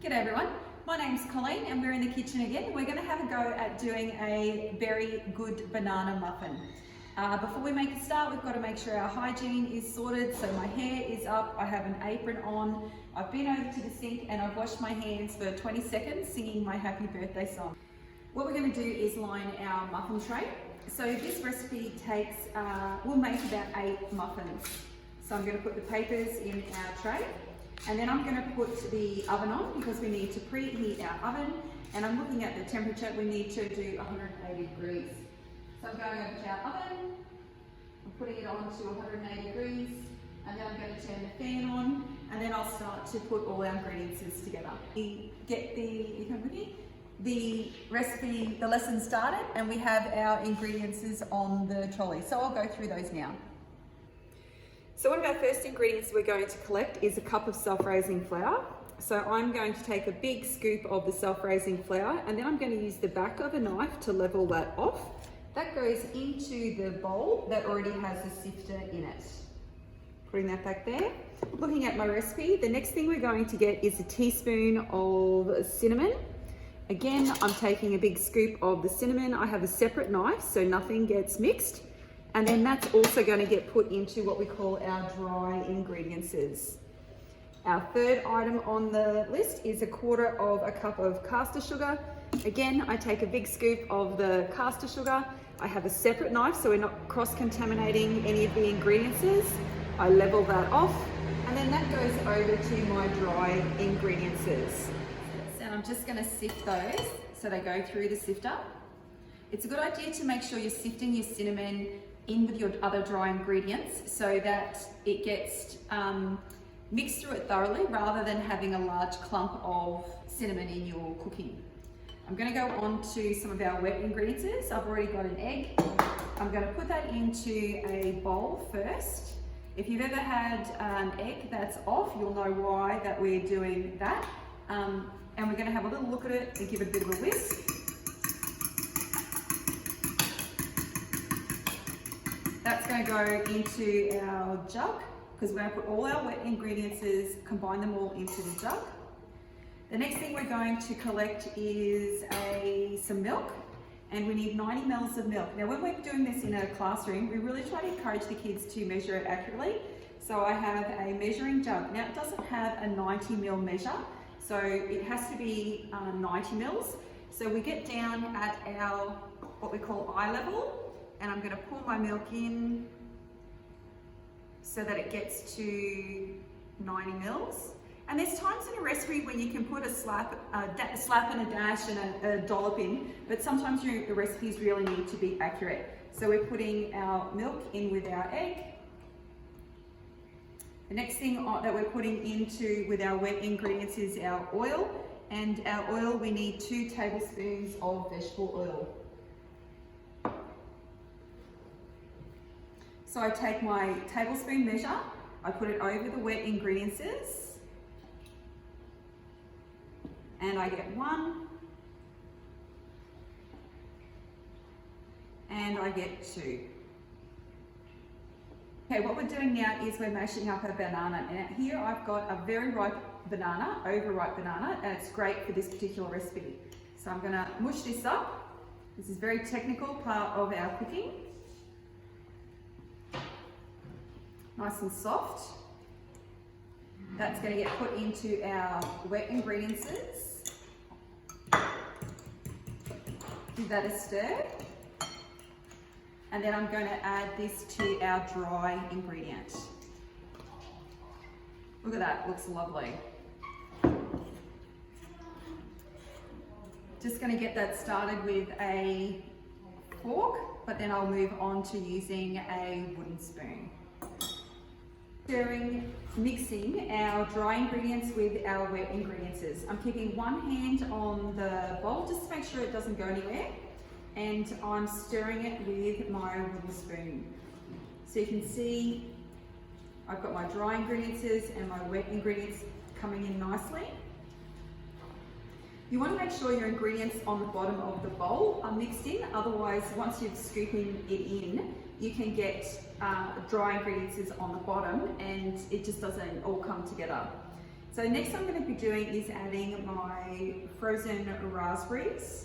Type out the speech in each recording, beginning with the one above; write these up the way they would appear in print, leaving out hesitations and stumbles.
G'day everyone, my name's Colleen and we're in the kitchen again. We're going to have a go at doing a very good banana muffin. Before we make a start, we've got to make sure our hygiene is sorted. So my hair is up, I have an apron on, I've been over to the sink and I've washed my hands for 20 seconds singing my happy birthday song. What we're going to do is line our muffin tray. So this recipe takes, we'll make about 8 muffins. So I'm going to put the papers in our tray. And then I'm going to put the oven on because we need to preheat our oven. And I'm looking at the temperature, we need to do 180 degrees. So I'm going over to our oven, I'm putting it on to 180 degrees, and then I'm going to turn the fan on, and then I'll start to put all our ingredients together. We get the recipe, the lesson started, and we have our ingredients on the trolley. So I'll go through those now. So one of our first ingredients we're going to collect is a cup of self-raising flour. So I'm going to take a big scoop of the self-raising flour and then I'm going to use the back of a knife to level that off. That goes into the bowl that already has a sifter in it. Putting that back there. Looking at my recipe, the next thing we're going to get is a teaspoon of cinnamon. Again, I'm taking a big scoop of the cinnamon. I have a separate knife so nothing gets mixed. And then that's also going to get put into what we call our dry ingredients. Our third item on the list is 1/4 of a cup of caster sugar. Again, I take a big scoop of the caster sugar. I have a separate knife so we're not cross-contaminating any of the ingredients. I level that off and then that goes over to my dry ingredients. And I'm just going to sift those so they go through the sifter. It's a good idea to make sure you're sifting your cinnamon in with your other dry ingredients so that it gets mixed through it thoroughly rather than having a large clump of cinnamon in your cooking. I'm going to go on to some of our wet ingredients. I've already got an egg. I'm going to put that into a bowl first. If you've ever had an egg that's off, you'll know why that we're doing that. And we're going to have a little look at it and give it a bit of a whisk. That's going to go into our jug because we're going to put all our wet ingredients, combine them all into the jug. The next thing we're going to collect is some milk, and we need 90 ml of milk. Now when we're doing this in a classroom, we really try to encourage the kids to measure it accurately. So I have a measuring jug. Now it doesn't have a 90 ml measure, so it has to be 90 mils. So we get down at our, what we call eye level, and I'm going to pour my milk in so that it gets to 90 mils. And there's times in a recipe when you can put a slap and a dash and a dollop in, but sometimes the recipes really need to be accurate. So we're putting our milk in with our egg. The next thing that we're putting into with our wet ingredients is our oil. And our oil, we need 2 tablespoons of vegetable oil. So I take my tablespoon measure, I put it over the wet ingredients, and I get 1, and I get 2. Okay, what we're doing now is we're mashing up a banana. Now here I've got a very ripe banana, overripe banana, and it's great for this particular recipe. So I'm going to mush this up. This is a very technical part of our cooking. Nice and soft. That's going to get put into our wet ingredients. Give that a stir. And then I'm going to add this to our dry ingredient. Look at that, looks lovely. Just going to get that started with a fork, but then I'll move on to using a wooden spoon. Stirring, mixing our dry ingredients with our wet ingredients. I'm keeping one hand on the bowl just to make sure it doesn't go anywhere, and I'm stirring it with my wooden spoon. So you can see I've got my dry ingredients and my wet ingredients coming in nicely. You want to make sure your ingredients on the bottom of the bowl are mixed in, otherwise once you're scooping it in, you can get dry ingredients on the bottom and it just doesn't all come together. So next I'm going to be doing is adding my frozen raspberries.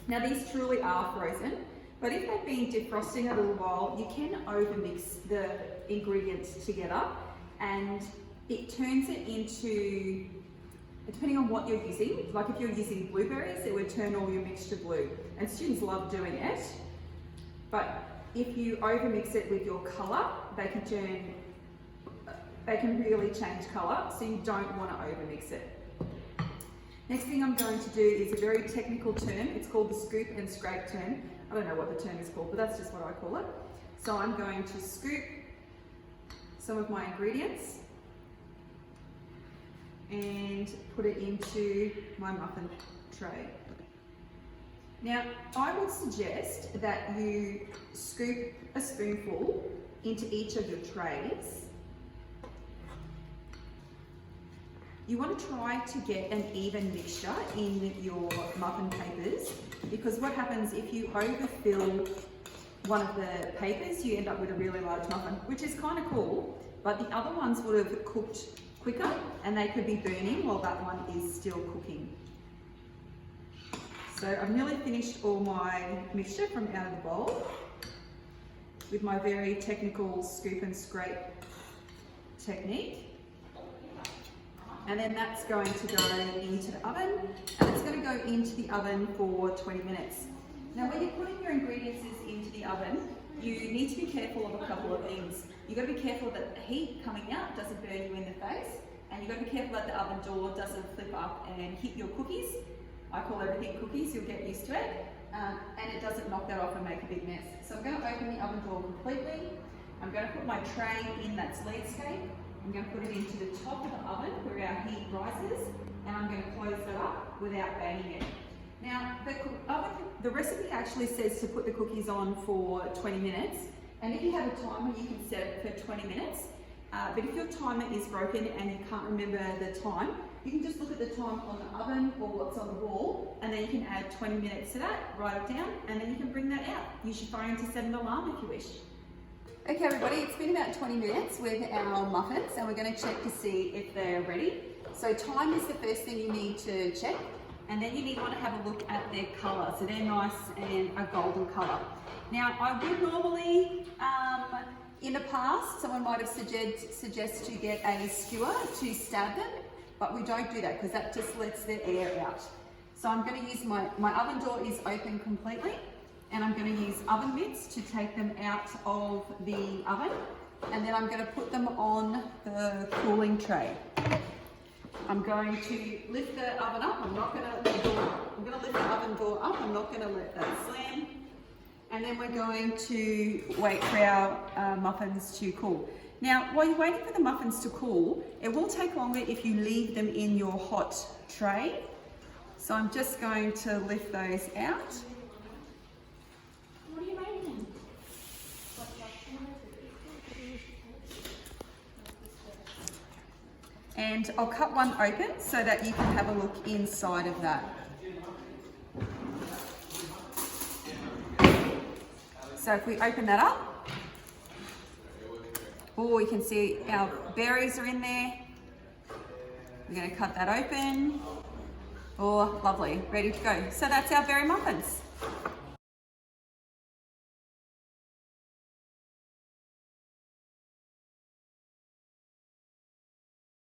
Now these truly are frozen, but if they've been defrosting a little while, you can overmix the ingredients together and it turns it into, depending on what you're using, like if you're using blueberries, it would turn all your mixture blue. And students love doing it, but if you overmix it with your colour, they can really change colour, so you don't want to overmix it. Next thing I'm going to do is a very technical term. It's called the scoop and scrape term. I don't know what the term is called, but that's just what I call it. So I'm going to scoop some of my ingredients and put it into my muffin tray. Now, I would suggest that you scoop a spoonful into each of your trays. You want to try to get an even mixture in your muffin papers, because what happens if you overfill one of the papers, you end up with a really large muffin, which is kind of cool, but the other ones would have cooked quicker and they could be burning while that one is still cooking. So I've nearly finished all my mixture from out of the bowl with my very technical scoop and scrape technique. And then that's going to go into the oven, and it's going to go into the oven for 20 minutes. Now when you're putting your ingredients into the oven, you need to be careful of a couple of things. You've got to be careful that the heat coming out doesn't burn you in the face, and you've got to be careful that the oven door doesn't flip up and hit your cookies. I call everything cookies, you'll get used to it, and it doesn't knock that off and make a big mess. So I'm going to open the oven door completely. I'm going to put my tray in that's landscape. I'm going to put it into the top of the oven where our heat rises, and I'm going to close that up without banging it. Now, the recipe actually says to put the cookies on for 20 minutes, and if you have a timer, you can set it for 20 minutes. But if your timer is broken and you can't remember the time, you can just look at the time on the oven or what's on the wall, and then you can add 20 minutes to that, write it down, and then you can bring that out. Use your phone to set an alarm if you wish. Okay everybody, it's been about 20 minutes with our muffins, and we're going to check to see if they're ready. So time is the first thing you need to check, and then you want to have a look at their colour. So they're nice and a golden colour. Now I would normally, in the past, someone might have suggested to get a skewer to stab them, but we don't do that because that just lets the air out. So I'm going to use my oven door is open completely, and I'm going to use oven mitts to take them out of the oven, and then I'm going to put them on the cooling tray. I'm going to lift the oven up. I'm going to lift the oven door up. I'm not going to let that slam. And then we're going to wait for our muffins to cool. Now, while you're waiting for the muffins to cool, it will take longer if you leave them in your hot tray. So I'm just going to lift those out. What are you making? And I'll cut one open so that you can have a look inside of that. So if we open that up, oh, you can see our berries are in there. We're going to cut that open. Oh, lovely, ready to go. So that's our berry muffins.